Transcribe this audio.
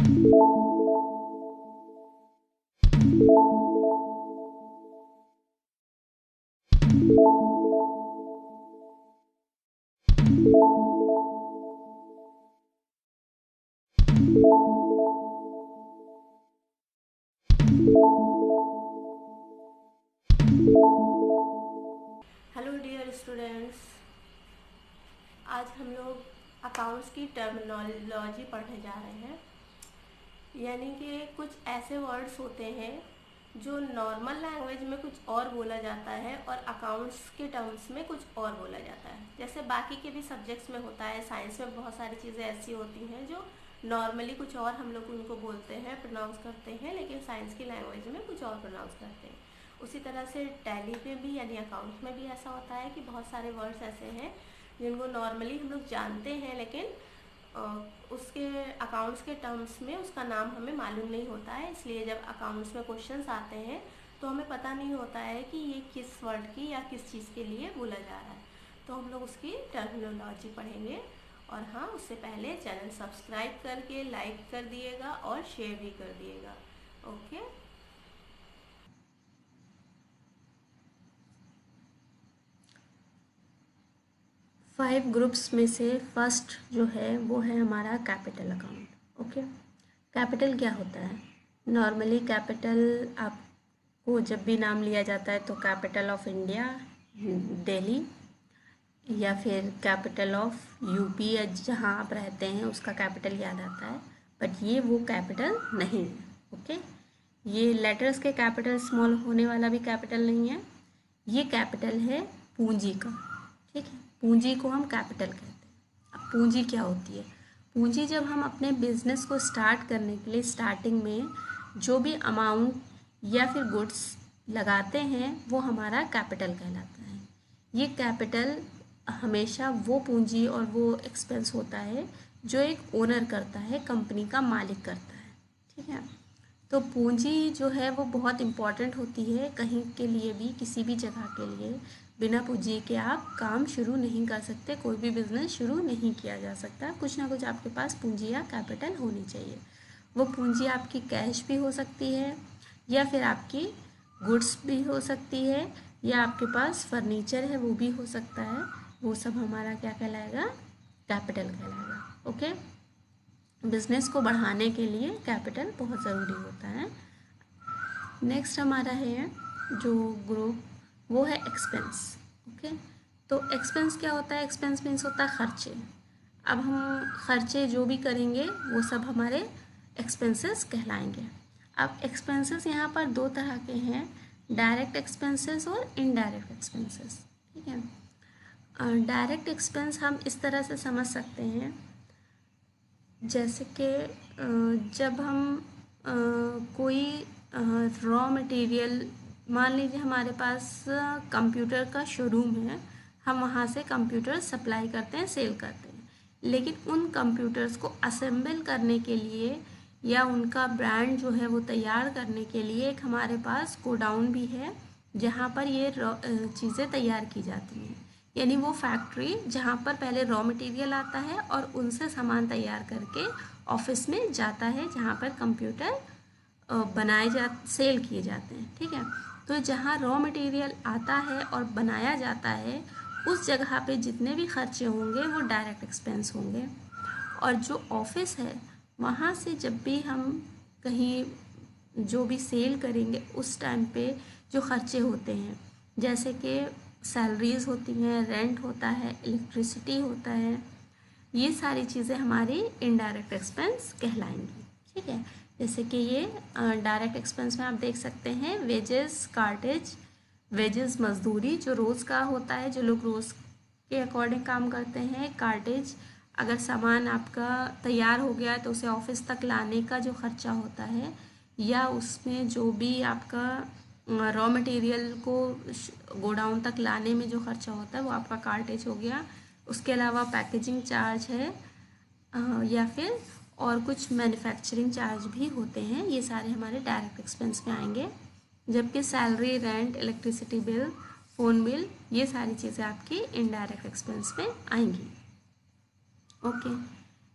Hello dear students, आज हम लोग अकाउंट्स की टर्मिनोलॉजी पढ़ने जा रहे हैं। यानी कि कुछ ऐसे वर्ड्स होते हैं जो नॉर्मल लैंग्वेज में कुछ और बोला जाता है और अकाउंट्स के टर्म्स में कुछ और बोला जाता है। जैसे बाकी के भी सब्जेक्ट्स में होता है, साइंस में बहुत सारी चीज़ें ऐसी होती हैं जो नॉर्मली कुछ और हम लोग उनको बोलते हैं, प्रोनाउंस करते हैं, लेकिन साइंस की लैंग्वेज में कुछ और प्रोनाउंस करते हैं। उसी तरह से टैली में भी यानी अकाउंट्स में भी ऐसा होता है कि बहुत सारे वर्ड्स ऐसे हैं जिनको नॉर्मली हम लोग जानते हैं, लेकिन उसके अकाउंट्स के टर्म्स में उसका नाम हमें मालूम नहीं होता है। इसलिए जब अकाउंट्स में क्वेश्चंस आते हैं तो हमें पता नहीं होता है कि ये किस वर्ड की या किस चीज़ के लिए बोला जा रहा है। तो हम लोग उसकी टर्मिनोलॉजी पढ़ेंगे। और हाँ, उससे पहले चैनल सब्सक्राइब करके लाइक कर दिएगा और शेयर भी कर दिएगा। ओके। 5 ग्रुप्स में से फर्स्ट जो है वो है हमारा कैपिटल अकाउंट। ओके, कैपिटल क्या होता है? नॉर्मली कैपिटल आपको जब भी नाम लिया जाता है तो कैपिटल ऑफ इंडिया दिल्ली, या फिर कैपिटल ऑफ यूपी जहाँ आप रहते हैं उसका कैपिटल याद आता है, बट ये वो कैपिटल नहीं है। ओके, ये लेटर्स के कैपिटल स्मॉल होने वाला भी कैपिटल नहीं है। ये कैपिटल है पूंजी का। ठीक है, पूंजी को हम कैपिटल कहते हैं। अब पूंजी क्या होती है? पूंजी जब हम अपने बिजनेस को स्टार्ट करने के लिए स्टार्टिंग में जो भी अमाउंट या फिर गुड्स लगाते हैं वो हमारा कैपिटल कहलाता है। ये कैपिटल हमेशा वो पूंजी और वो एक्सपेंस होता है जो एक ओनर करता है, कंपनी का मालिक करता है। ठीक है, तो पूंजी जो है वो बहुत इम्पॉर्टेंट होती है कहीं के लिए भी, किसी भी जगह के लिए। बिना पूंजी के आप काम शुरू नहीं कर सकते, कोई भी बिजनेस शुरू नहीं किया जा सकता। कुछ ना कुछ आपके पास पूंजी या कैपिटल होनी चाहिए। वो पूंजी आपकी कैश भी हो सकती है, या फिर आपकी गुड्स भी हो सकती है, या आपके पास फर्नीचर है वो भी हो सकता है। वो सब हमारा क्या कहलाएगा? कैपिटल कहलाएगा। ओके, बिजनेस को बढ़ाने के लिए कैपिटल बहुत ज़रूरी होता है। नेक्स्ट हमारा है जो ग्रुप, वो है एक्सपेंस। ओके, तो एक्सपेंस क्या होता है? एक्सपेंस मीन्स होता है खर्चे। अब हम खर्चे जो भी करेंगे वो सब हमारे एक्सपेंसेस कहलाएंगे। अब एक्सपेंसेस यहाँ पर दो तरह के हैं, डायरेक्ट एक्सपेंसेस और इनडायरेक्ट एक्सपेंसेस। ठीक है, डायरेक्ट एक्सपेंस हम इस तरह से समझ सकते हैं, जैसे कि जब हम कोई रॉ मटेरियल, मान लीजिए हमारे पास कंप्यूटर का शोरूम है, हम वहाँ से कंप्यूटर सप्लाई करते हैं, सेल करते हैं, लेकिन उन कंप्यूटर्स को असेंबल करने के लिए या उनका ब्रांड जो है वो तैयार करने के लिए एक हमारे पास गोडाउन भी है जहाँ पर ये चीज़ें तैयार की जाती हैं। यानी वो फैक्ट्री जहाँ पर पहले रॉ मटेरियल आता है और उनसे सामान तैयार करके ऑफिस में जाता है जहाँ पर कंप्यूटर सेल किए जाते हैं। ठीक है, तो जहाँ रॉ मटेरियल आता है और बनाया जाता है उस जगह पे जितने भी खर्चे होंगे वो डायरेक्ट एक्सपेंस होंगे। और जो ऑफिस है वहाँ से जब भी हम कहीं जो भी सेल करेंगे उस टाइम पे जो खर्चे होते हैं, जैसे कि सैलरीज होती हैं, रेंट होता है, इलेक्ट्रिसिटी होता है, ये सारी चीज़ें हमारी इनडायरेक्ट एक्सपेंस कहलाएंगी। ठीक है, जैसे कि ये डायरेक्ट एक्सपेंस में आप देख सकते हैं वेजेस, कार्टेज। वेजेस मजदूरी जो रोज़ का होता है, जो लोग रोज़ के अकॉर्डिंग काम करते हैं। कार्टेज अगर सामान आपका तैयार हो गया है तो उसे ऑफिस तक लाने का जो खर्चा होता है, या उसमें जो भी आपका रॉ मटेरियल को गोडाउन तक लाने में जो खर्चा होता है वो आपका कार्टेज हो गया। उसके अलावा पैकेजिंग चार्ज है, या फिर और कुछ मैन्युफैक्चरिंग चार्ज भी होते हैं। ये सारे हमारे डायरेक्ट एक्सपेंस में आएंगे, जबकि salary, rent, electricity bill, phone bill, ये सारी चीज़ें आपकी इनडायरेक्ट एक्सपेंस में आएंगी। ओके।